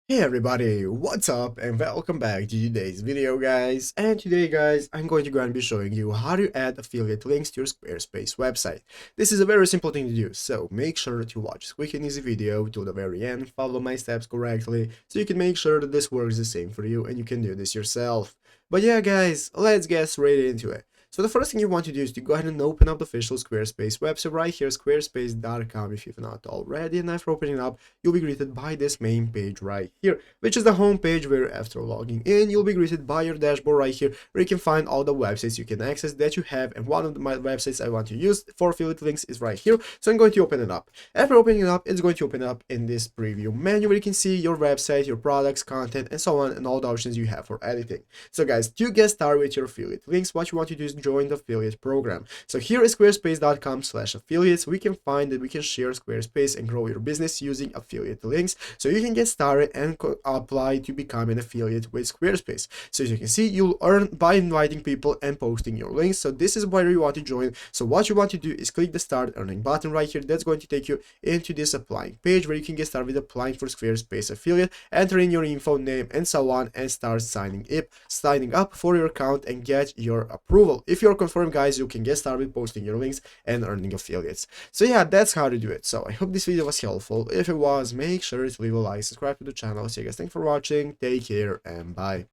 Hey everybody, what's up and welcome back to today's video guys. And today guys, I'm going to be showing you how to add affiliate links to your Squarespace website. This is a very simple thing to do, so make sure to watch this quick and easy video till the very end, follow my steps correctly, so you can make sure that this works the same for you and you can do this yourself. But yeah guys, let's get straight into it. So the first thing you want to do is to go ahead and open up the official Squarespace website right here, squarespace.com if you've not already, and after opening up, you'll be greeted by this main page right here, which is the home page where after logging in, you'll be greeted by your dashboard right here, where you can find all the websites you can access that you have, and one of my websites I want to use for affiliate links is right here, so I'm going to open it up. After opening it up, it's going to open up in this preview menu where you can see your website, your products, content, and so on, and all the options you have for editing. So guys, to get started with your affiliate links, what you want to do is join the affiliate program. So here is squarespace.com/affiliates. We can find that we can share Squarespace and grow your business using affiliate links. So you can get started and apply to become an affiliate with Squarespace. So as you can see, you'll earn by inviting people and posting your links. So this is where you want to join. So what you want to do is click the start earning button right here. That's going to take you into this applying page where you can get started with applying for Squarespace affiliate, enter in your info, name, and so on, and start signing up for your account and get your approval. If you're confirmed guys, you can get started posting your links and earning affiliates. So yeah, that's how to do it. So I hope this video was helpful. If it was, make sure to leave a like, subscribe to the channel. So you guys, thanks for watching, take care, and bye.